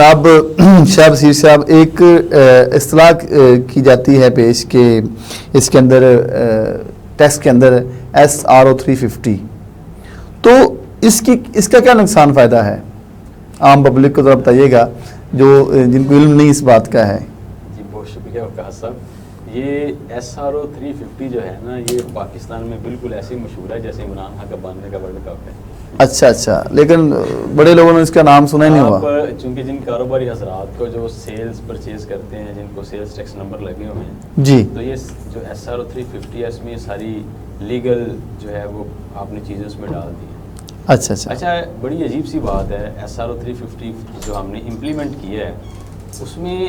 اب شاہ بصیر صاحب ایک اصطلاح کی جاتی ہے پیش کہ اس کے اندر ٹیکس کے اندر SRO 350، تو اس کا کیا نقصان فائدہ ہے عام پبلک کو ذرا بتائیے گا جو جن کو علم نہیں اس بات کا ہے۔ جی بہت شکریہ وقاص صاحب۔ یہ SRO 350 جو ہے نا، یہ پاکستان میں بالکل ایسے مشہور ہے جیسے عمران خان کا 92 کا ورلڈ کپ ہے۔ اچھا، لیکن بڑے لوگوں نے اس کا نام سنا ہی نہیں ہوا۔ چونکہ جن کاروباری حضرات کو جو سیلز پرچیز کرتے ہیں، جن کو سیلز ٹیکس نمبر لگے ہوئے ہیں جی، تو یہ جو SRO 350 ہے اس میں ساری لیگل جو ہے وہ آپ نے چیزیں اس میں ڈال دی ہیں۔ اچھا، بڑی عجیب سی بات ہے، SRO 350 جو ہم نے امپلیمنٹ کیا ہے اس میں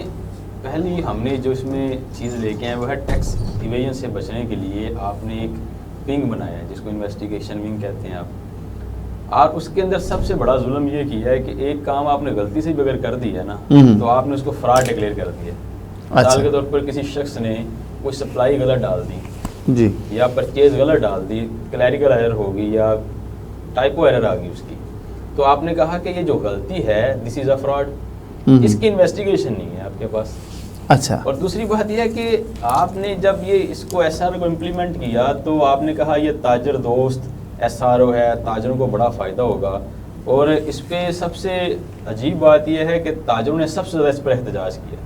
پہلی ہم نے جو اس میں چیز لے کے آئے وہ ہے ٹیکس ایویژن سے بچنے کے لیے آپ نے ایک ونگ بنایا ہے جس کو انویسٹیگیشن ونگ کہتے ہیں آپ، اور اس کے اندر سب سے بڑا ظلم یہ کیا ہے کہ ایک کام آپ نے غلطی سے بھی اگر کر دیا نا تو آپ نے اس کو فراڈ ڈکلیئر کر دیا۔ مثال کے طور پر کسی شخص نے کوئی سپلائی غلط ڈال دی جی، یا پرچیز غلط ڈال دی، کلیریکل ایرر ہوگی یا ٹائپو ایرر آ گئی اس کی، تو آپ نے کہا کہ یہ جو غلطی ہے دس از اے فراڈ، اس کی انویسٹیگیشن نہیں ہے آپ کے پاس۔ اچھا، اور دوسری بات یہ ہے کہ آپ نے جب یہ اس کو SRO کو امپلیمنٹ کیا تو آپ نے کہا یہ تاجر دوست SRO ہے، تاجروں کو بڑا فائدہ ہوگا، اور اس پہ سب سے عجیب بات یہ ہے کہ تاجروں نے سب سے زیادہ اس پر احتجاج کیا،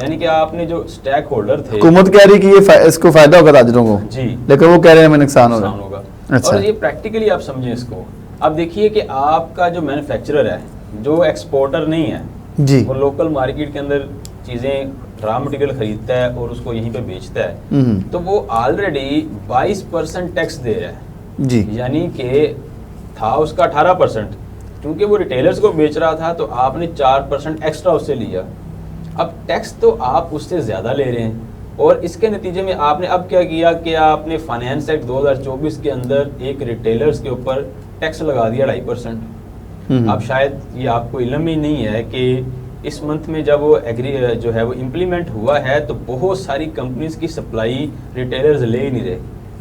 یعنی کہ آپ نے جو اسٹیک ہولڈر تھے، حکومت کہہ رہی کہ یہ اس کو فائدہ ہوگا تاجروں کو جی، لیکن وہ کہہ رہے ہیں ہمیں نقصان ہوگا۔ اور یہ پریکٹیکلی آپ سمجھیں اس کو، اب دیکھیے کہ آپ کا جو مینوفیکچرر ہے جو ایکسپورٹر نہیں ہے جی، وہ لوکل مارکیٹ کے اندر چیزیں را مٹیریل خریدتا ہے اور اس کو یہیں پہ بیچتا ہے، تو وہ آلریڈی 22% ٹیکس دے رہا ہے جی، یعنی کہ تھا اس کا 18%، کیونکہ وہ ریٹیلرز کو بیچ رہا تھا تو آپ نے 4% ایکسٹرا اس سے لیا۔ اب ٹیکس تو آپ اس سے زیادہ لے رہے ہیں، اور اس کے نتیجے میں آپ نے اب کیا کیا کہ آپ نے فائنانس ایکٹ 2024 کے اندر ایک ریٹیلرز کے اوپر ٹیکس لگا دیا 2.5%۔ اب شاید یہ آپ کو علم ہی نہیں ہے کہ اس منتھ میں جب وہ جو ہے وہ امپلیمنٹ ہوا ہے تو بہت ساری کمپنیز کی سپلائی ریٹیلرز لے ہی نہیں رہے،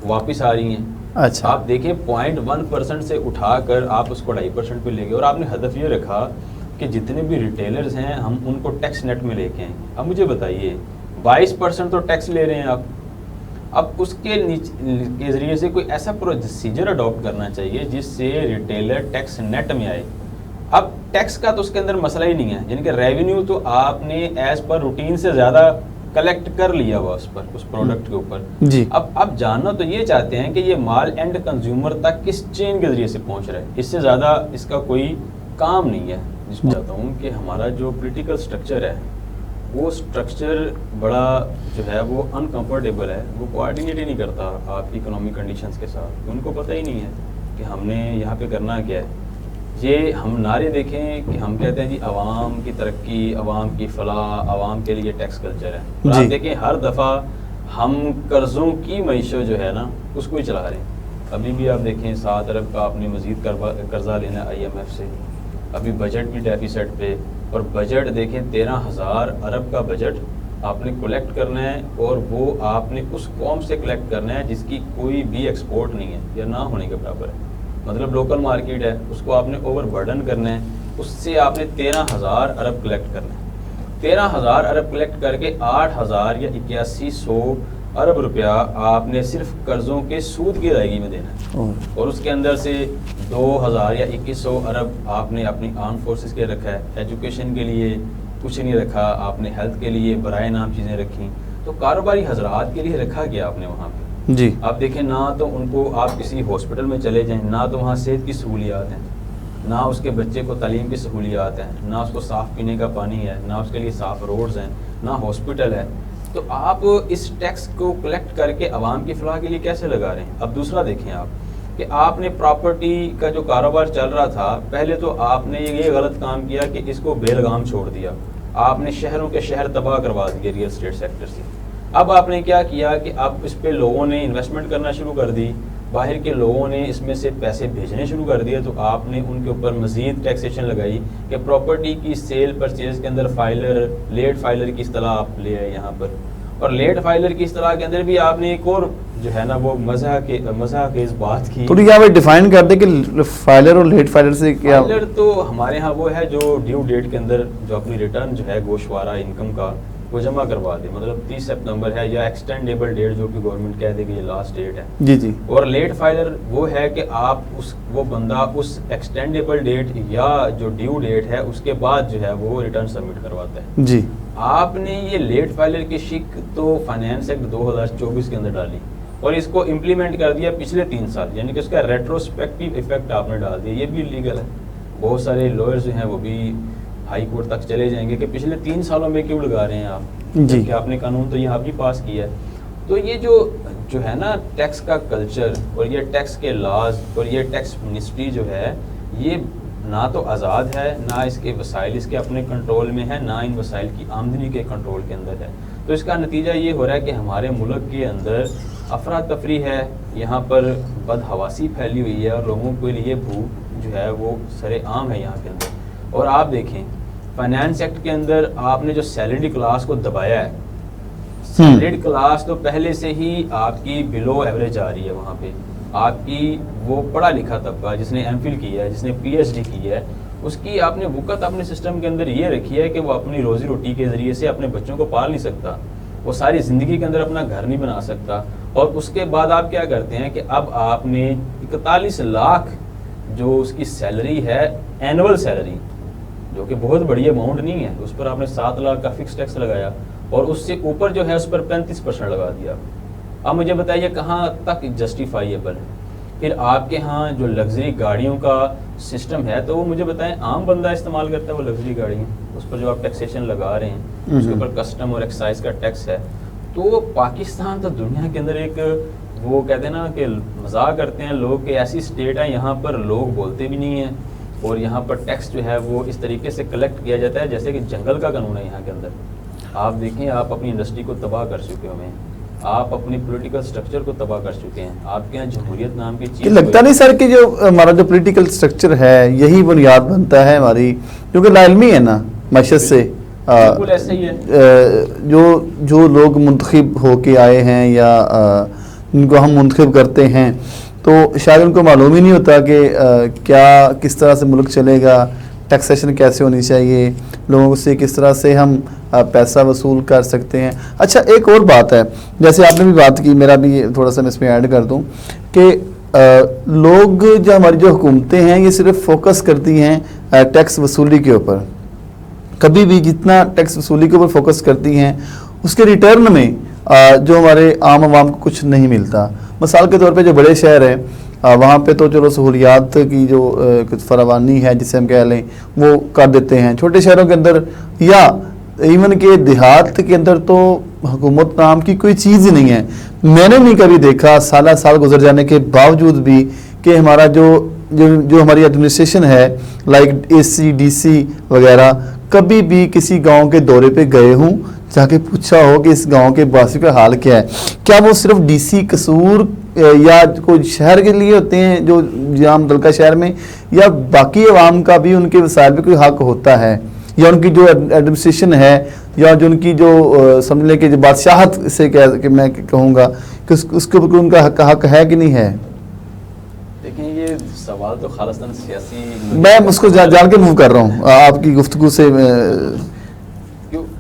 واپس آ رہی ہیں۔ اچھا، آپ دیکھیں 0.1% سے اٹھا کر آپ اس کو 2.5% پہ لے گئے، اور آپ نے ہدف یہ رکھا کہ جتنے بھی ریٹیلرز ہیں ہم ان کو ٹیکس نیٹ میں لے کے آئیں۔ اب مجھے بتائیے 22% تو ٹیکس لے رہے ہیں آپ، اب اس کے ذریعے سے کوئی ایسا پروسیجر اڈاپٹ کرنا چاہیے جس سے ریٹیلر ٹیکس نیٹ میں آئے۔ اب ٹیکس کا تو اس کے اندر مسئلہ ہی نہیں ہے، یعنی کہ ریونیو تو آپ نے ایز پر روٹین سے زیادہ کلیکٹ کر لیا ہوا اس پر، اس پروڈکٹ کے اوپر جی۔ اب جاننا تو یہ چاہتے ہیں کہ یہ مال اینڈ کنزیومر تک کس چین کے ذریعے سے پہنچ رہا ہے، اس سے زیادہ اس کا کوئی کام نہیں ہے۔ جس میں چاہتا ہوں کہ ہمارا جو پولیٹیکل سٹرکچر ہے وہ سٹرکچر بڑا جو ہے وہ انکمفرٹیبل ہے، وہ کوآرڈینیٹ ہی نہیں کرتا آپ کی اکنامک کنڈیشنز کے ساتھ، ان کو پتہ ہی نہیں ہے کہ ہم نے یہاں پہ کرنا کیا ہے۔ یہ ہم نعرے دیکھیں کہ ہم کہتے ہیں جی عوام کی ترقی، عوام کی فلاح، عوام کے لیے ٹیکس کلچر ہے، اور آپ دیکھیں ہر دفعہ ہم قرضوں کی معیشت جو ہے نا اس کو ہی چلا رہے ہیں۔ ابھی بھی آپ دیکھیں 7 ارب کا آپ نے مزید قرضہ لینا ہے IMF سے، ابھی بجٹ بھی ڈیفیسٹ پہ، اور بجٹ دیکھیں 13,000 ارب کا بجٹ آپ نے کلیکٹ کرنا ہے، اور وہ آپ نے اس قوم سے کلیکٹ کرنا ہے جس کی کوئی بھی ایکسپورٹ نہیں ہے یا نہ ہونے کے برابر ہے، مطلب لوکل مارکیٹ ہے، اس کو آپ نے اوور برڈن کرنا ہے، اس سے آپ نے 13,000 ارب کلیکٹ کرنا ہے۔ 13,000 ارب کلیکٹ کر کے 8,000 یا 8100 ارب روپیہ آپ نے صرف قرضوں کے سود کی ادائیگی میں دینا ہے، اور اس کے اندر سے 2,000 یا 2100 ارب آپ نے اپنی آرم فورسز کے رکھا ہے، ایجوکیشن کے لیے کچھ نہیں رکھا آپ نے، ہیلتھ کے لیے برائے نام چیزیں رکھیں، تو کاروباری حضرات کے لیے رکھا گیا آپ نے وہاں پہ جی۔ آپ دیکھیں نہ تو ان کو آپ کسی ہاسپٹل میں چلے جائیں، نہ تو وہاں صحت کی سہولیات ہیں، نہ اس کے بچے کو تعلیم کی سہولیات ہیں، نہ اس کو صاف پینے کا پانی ہے، نہ اس کے لیے صاف روڈز ہیں، نہ ہاسپٹل ہے، تو آپ اس ٹیکس کو کلیکٹ کر کے عوام کی فلاح کے لیے کیسے لگا رہے ہیں؟ اب دوسرا دیکھیں آپ کہ آپ نے پراپرٹی کا جو کاروبار چل رہا تھا، پہلے تو آپ نے یہ غلط کام کیا کہ اس کو بے لگام چھوڑ دیا، آپ نے شہروں کے شہر تباہ کروا دیے ریئل اسٹیٹ سیکٹر سے۔ اب آپ نے کیا کیا کہ اب اس پہ لوگوں نے انویسٹمنٹ کرنا شروع کر دی، باہر کے لوگوں نے اس میں سے پیسے بھیجنے شروع کر دیے، تو آپ نے ان کے اوپر مزید ٹیکسیشن لگائی کہ پراپرٹی کی سیل پرچیز کے اندر فائلر، لیٹ فائلر کی اصطلاح آپ لے آئے یہاں پر، اور لیٹ فائلر کی اصطلاح کے اندر بھی آپ نے ایک اور جو ہے نا وہ مزاح کے اس بات کی. تو یہاں پہ ڈیفائن کر دیں کہ فائلر اور لیٹ فائلر سے کیا. فائلر تو ہمارے ہاں وہ ہے جو ڈیو ڈیٹ کے اندر جو اپنی ریٹرن جو ہے گوشوارہ انکم کا وہ جمع کروا دے, مطلب 30 سپتمبر ہے یا ایکسٹینڈیبل ڈیٹ جو کہ گورنمنٹ کہہ دے کہ یہ لاسٹ ڈیٹ ہے. جی جی. اور لیٹ فائلر وہ ہے کہ آپ وہ بندہ اس ایکسٹینڈیبل ڈیٹ یا جو ڈیو ڈیٹ ہے اس کے بعد جو ہے وہ ریٹرن سبمٹ کرواتا ہے. جی. آپ نے یہ لیٹ فائلر کی شک تو فائنانس ایکٹ 2024 کے اندر ڈالی اور اس کو امپلیمنٹ کر دیا پچھلے 3 سال, یعنی کہ اس کا ریٹروسپیکٹیو ایفیکٹ آپ نے ڈال دیا. یہ بھی لیگل ہے. بہت سارے لائرز جو ہیں وہ بھی ہائی کورٹ تک چلے جائیں گے کہ پچھلے 3 سالوں میں کیوں لگا رہے ہیں آپ, جی, کہ آپ نے قانون تو یہاں بھی پاس کیا ہے. تو یہ جو ہے نا ٹیکس کا کلچر اور یہ ٹیکس کے لاز اور یہ ٹیکس منسٹری جو ہے یہ نہ تو آزاد ہے, نہ اس کے وسائل اس کے اپنے کنٹرول میں ہے, نہ ان وسائل کی آمدنی کے کنٹرول کے اندر ہے. تو اس کا نتیجہ یہ ہو رہا ہے کہ ہمارے ملک کے اندر افراتفری ہے, یہاں پر بدحواسی پھیلی ہوئی ہے اور لوگوں کے لیے بھوک جو ہے وہ سر عام ہے یہاں کے اندر. اور آپ دیکھیں فائنانس ایکٹ کے اندر آپ نے جو سیلریڈ کلاس کو دبایا ہے, سیلریڈ کلاس تو پہلے سے ہی آپ کی بلو ایوریج آ رہی ہے. وہاں پہ آپ کی وہ پڑھا لکھا طبقہ جس نے ایم فل کیا ہے, جس نے پی ایچ ڈی کی ہے, اس کی آپ نے وقت اپنے سسٹم کے اندر یہ رکھی ہے کہ وہ اپنی روزی روٹی کے ذریعے سے اپنے بچوں کو پال نہیں سکتا, وہ ساری زندگی کے اندر اپنا گھر نہیں بنا سکتا. اور اس کے بعد آپ کیا کرتے ہیں کہ اب آپ نے 41 لاکھ جو اس کی سیلری ہے اینول سیلری, جو کہ بہت بڑی اماؤنٹ نہیں ہے, اس پر آپ نے 7 لاکھ کا فکس ٹیکس لگایا اور اس سے اوپر جو ہے اس پر 35% لگا دیا. اب مجھے بتائیے کہاں تک جسٹیفائیبل ہے؟ پھر آپ کے ہاں جو لگژری گاڑیوں کا سسٹم ہے تو وہ مجھے بتائیں عام بندہ استعمال کرتا ہے وہ لگژری گاڑیاں, اس پر جو آپ ٹیکسیشن لگا رہے ہیں اس کے اوپر کسٹم اور ایکسائز کا ٹیکس ہے. تو پاکستان تو دنیا کے اندر ایک وہ کہتے ہیں نا کہ مذاق کرتے ہیں لوگ کہ ایسی اسٹیٹ ہے یہاں پر لوگ بولتے بھی نہیں ہیں اور یہاں پر ٹیکس جو ہے وہ اس طریقے سے کلیکٹ کیا جاتا ہے جیسے کہ جنگل کا قانون ہے یہاں کے اندر. آپ دیکھیں آپ اپنی انڈسٹری کو تباہ کر چکے ہوئے ہیں, آپ اپنی پولیٹیکل سٹرکچر کو تباہ کر چکے ہیں. آپ کے یہاں جمہوریت نام کی چیز لگتا نہیں سر کہ جو ہمارا جو پولیٹیکل سٹرکچر ہے یہی بنیاد بنتا ہے ہماری, کیونکہ لا علمی ہے نا معیشت سے. بالکل ایسا ہی ہے. جو لوگ منتخب ہو کے آئے ہیں یا ان کو ہم منتخب کرتے ہیں تو شاید ان کو معلوم ہی نہیں ہوتا کہ کیا کس طرح سے ملک چلے گا, ٹیکسیشن کیسے ہونی چاہیے, لوگوں سے کس طرح سے ہم پیسہ وصول کر سکتے ہیں. اچھا ایک اور بات ہے, جیسے آپ نے بھی بات کی, میرا بھی تھوڑا سا میں اس میں ایڈ کر دوں کہ لوگ جو ہماری جو حکومتیں ہیں یہ صرف فوکس کرتی ہیں ٹیکس وصولی کے اوپر. کبھی بھی جتنا ٹیکس وصولی کے اوپر فوکس کرتی ہیں اس کے ریٹرن میں جو ہمارے عام عوام کو کچھ نہیں ملتا. مثال کے طور پہ جو بڑے شہر ہیں وہاں پہ تو چلو سہولیات کی جو کچھ فراوانی ہے جسے ہم کہہ لیں وہ کر دیتے ہیں. چھوٹے شہروں کے اندر یا ایون کہ دیہات کے اندر تو حکومت نام کی کوئی چیز ہی نہیں ہے. میں نے نہیں کبھی دیکھا سالہ سال گزر جانے کے باوجود بھی کہ ہمارا جو ہماری ایڈمنسٹریشن ہے like a C D C وغیرہ کبھی بھی کسی گاؤں کے دورے پہ گئے ہوں, جا کے پوچھا ہو کہ اس گاؤں کے باسی کا حال کیا ہے. کیا وہ صرف ڈی سی قصور یا کوئی شہر کے لیے ہوتے ہیں جو جام دلکا شہر میں, یا باقی عوام کا بھی ان کے وسائل پہ کوئی حق ہوتا ہے, یا ان کی جو ایڈمنسٹریشن ہے یا جو ان کی جو سمجھ لیں کہ جو بادشاہت سے کہ میں کہوں گا کہ اس کے اوپر ان کا حق ہے کہ نہیں ہے؟ دیکھیں یہ سوال تو خالصتاً سیاسی, میں اس کو جان کے موو کر رہا ہوں آپ کی گفتگو سے.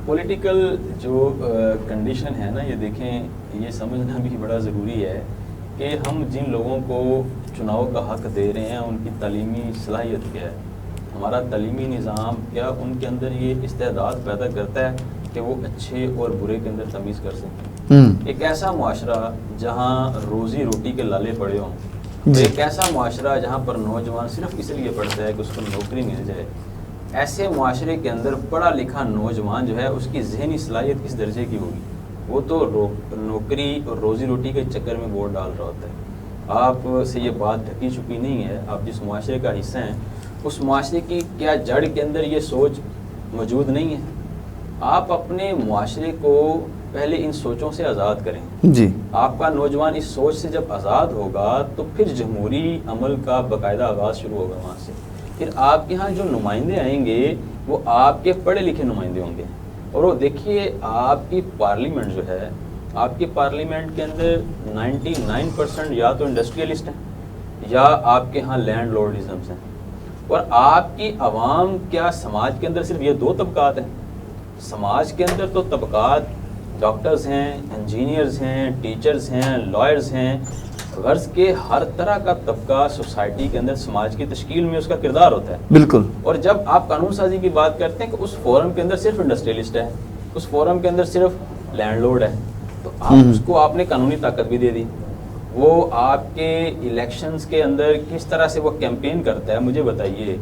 پولیٹیکل جو کنڈیشن ہے نا, یہ دیکھیں یہ سمجھنا بھی بڑا ضروری ہے کہ ہم جن لوگوں کو چناؤ کا حق دے رہے ہیں ان کی تعلیمی صلاحیت کیا ہے, ہمارا تعلیمی نظام کیا ان کے اندر یہ استعداد پیدا کرتا ہے کہ وہ اچھے اور برے کے اندر تمیز کر سکیں. ایک ایسا معاشرہ جہاں روزی روٹی کے لالے پڑے ہوں, ایک ایسا معاشرہ جہاں پر نوجوان صرف اس لیے پڑھتا ہے کہ اس کو نوکری مل جائے, ایسے معاشرے کے اندر پڑھا لکھا نوجوان جو ہے اس کی ذہنی صلاحیت کس درجے کی ہوگی؟ وہ تو نوکری اور روزی روٹی کے چکر میں ووٹ ڈال رہا ہوتا ہے. آپ سے یہ بات ڈھکی چکی نہیں ہے, آپ جس معاشرے کا حصہ ہیں اس معاشرے کی کیا جڑ کے اندر یہ سوچ موجود نہیں ہے؟ آپ اپنے معاشرے کو پہلے ان سوچوں سے آزاد کریں. جی, آپ کا نوجوان اس سوچ سے جب آزاد ہوگا تو پھر جمہوری عمل کا باقاعدہ آغاز شروع ہوگا وہاں سے. پھر آپ کے ہاں جو نمائندے آئیں گے وہ آپ کے پڑھے لکھے نمائندے ہوں گے, اور وہ دیکھیے آپ کی پارلیمنٹ جو ہے آپ کے پارلیمنٹ کے اندر 99% یا تو انڈسٹریلسٹ ہیں یا آپ کے ہاں لینڈ لارڈزمس ہیں، اور آپ کی عوام کیا سماج کے اندر صرف یہ دو طبقات ہیں؟ سماج کے اندر تو طبقات ڈاکٹرز ہیں، انجینئرز ہیں، ٹیچرز ہیں، لائرز ہیں، غرض کے ہر طرح کا طبقہ سوسائٹی کے اندر سماج کی تشکیل میں اس کا کردار ہوتا ہے. بالکل. اور جب آپ قانون سازی کی بات کرتے ہیں کہ اس فورم کے اندر صرف انڈسٹریلسٹ ہے، اس فورم کے اندر صرف لینڈ لارڈ ہے، تو آپ نے قانونی طاقت بھی دے دی. وہ آپ کے الیکشنز کے اندر کس طرح سے وہ کیمپین کرتا ہے، مجھے بتائیے،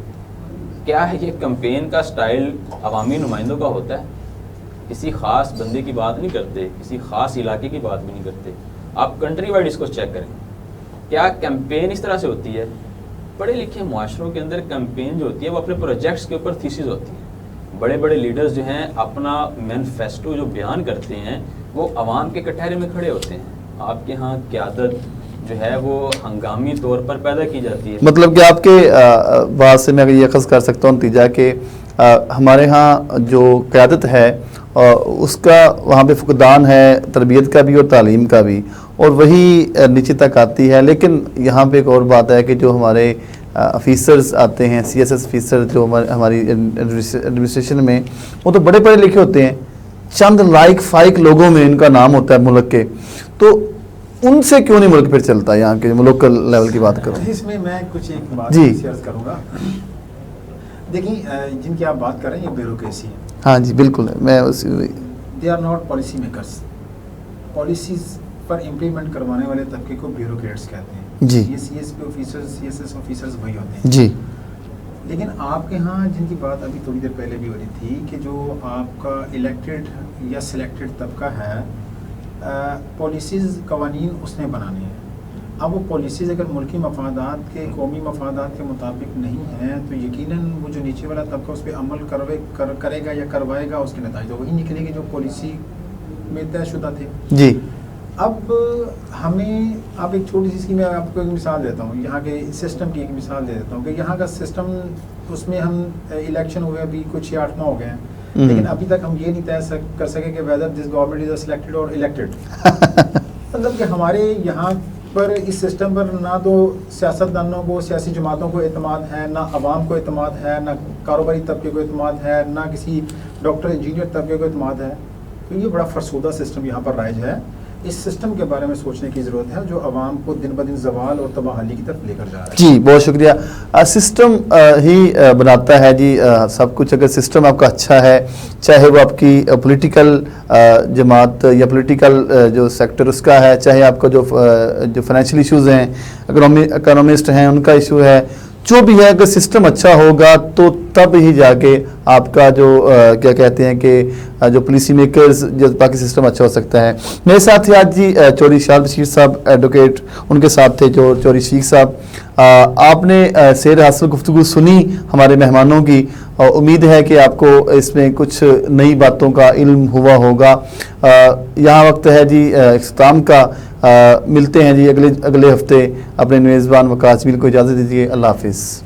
کیا یہ کیمپین کا سٹائل عوامی نمائندوں کا ہوتا ہے؟ کسی خاص بندے کی بات نہیں کرتے، کسی خاص علاقے کی بات بھی نہیں کرتے. آپ کنٹری وائڈ اس کو چیک کریں، کیا کیمپین اس طرح سے ہوتی ہے؟ پڑھے لکھے معاشروں کے اندر کیمپین جو ہوتی ہے وہ اپنے پروجیکٹس کے اوپر تھیسز ہوتی ہیں. بڑے بڑے لیڈرز جو ہیں اپنا مینیفیسٹو جو بیان کرتے ہیں وہ عوام کے کٹہرے میں کھڑے ہوتے ہیں. آپ کے ہاں قیادت جو ہے وہ ہنگامی طور پر پیدا کی جاتی ہے. مطلب کہ آپ کے بات سے میں اگر یہ اخذ کر سکتا ہوں نتیجہ کہ ہمارے ہاں جو قیادت ہے اس کا وہاں پہ فقدان ہے، تربیت کا بھی اور تعلیم کا بھی، اور وہی نیچے تک آتی ہے. لیکن یہاں پہ ایک اور بات ہے کہ جو ہمارے آفیسرز آتے ہیں، سی ایس ایس آفیسر جو ہماری ایڈمنسٹریشن میں، وہ تو بڑے پڑھے لکھے ہوتے ہیں، چند لائق فائق لوگوں میں ان کا نام ہوتا ہے ملک کے. تو ان سے کیوں نہیں ملک پھر چلتا ہے؟ یہاں کے لوکل لیول کی بات کروں اس میں کچھ ایک بات شیئر کروں گا. دیکھیں جن کی آپ بات کر رہے ہیں یہ بیوروکریسی ہے. ہاں جی بالکل. میں they are not policy makers. Policies پر امپلیمنٹ کروانے والے طبقے کو بیوروکریٹس کہتے ہیں جی. یہ C S P officers, C S S officers وہی ہوتے ہیں جی. لیکن آپ کے ہاں جن کی بات ابھی تھوڑی دیر پہلے بھی ہو رہی تھی کہ جو آپ کا الیکٹڈ یا سلیکٹڈ طبقہ ہے، پالیسیز قوانین اس نے بنانے ہیں. اب وہ پالیسیز اگر ملکی مفادات کے، قومی مفادات کے مطابق نہیں ہیں تو یقیناً وہ جو نیچے والا طبقہ اس پہ عمل کرے گا یا کروائے گا، اس کے نتائج وہی نکلے گی جو پالیسی میں طے شدہ تھے جی. اب ہمیں اب ایک چھوٹی سی اس کی میں آپ کو ایک مثال دیتا ہوں، یہاں کے سسٹم کی ایک مثال دے دیتا ہوں کہ یہاں کا سسٹم، اس میں ہم الیکشن ہوئے ابھی کچھ 8 ماہ ہو گئے ہیں، لیکن ابھی تک ہم یہ نہیں طے کر سکے کہ whether this government is selected اور الیکٹڈ. مطلب کہ ہمارے یہاں پر اس سسٹم پر نہ تو سیاستدانوں کو، سیاسی جماعتوں کو اعتماد ہے، نہ عوام کو اعتماد ہے، نہ کاروباری طبقے کو اعتماد ہے، نہ کسی ڈاکٹر انجینئر طبقے کو اعتماد ہے. تو یہ بڑا فرسودہ سسٹم یہاں پر رائج ہے. اس سسٹم کے بارے میں سوچنے کی ضرورت ہے جو عوام کو دن بدن زوال اور تباہی کی طرف لے کر جا رہا ہے. جی بہت شکریہ. سسٹم ہی بناتا ہے جی سب کچھ. اگر سسٹم آپ کا اچھا ہے، چاہے وہ آپ کی پولیٹیکل جماعت یا پولیٹیکل جو سیکٹر اس کا ہے، چاہے آپ کا جو فائنینشیل ایشوز ہیں، اکانومسٹ ہیں ان کا ایشو ہے، جو بھی ہے، اگر سسٹم اچھا ہوگا تو تب ہی جا کے آپ کا جو کیا کہتے ہیں کہ جو پالیسی میکرز، جو باقی سسٹم اچھا ہو سکتا ہے. میرے ساتھ ہی آج جی چوہدری اشاد بشیر صاحب ایڈوکیٹ، ان کے ساتھ تھے جو چوہدری شیخ صاحب. آپ نے سیر حاصل گفتگو سنی ہمارے مہمانوں کی، اور امید ہے کہ آپ کو اس میں کچھ نئی باتوں کا علم ہوا ہوگا. یہاں وقت ہے جی اختتام کا. ملتے ہیں جی اگلے ہفتے. اپنے میزبان وقاص جمیل کو اجازت دیجیے. اللہ حافظ.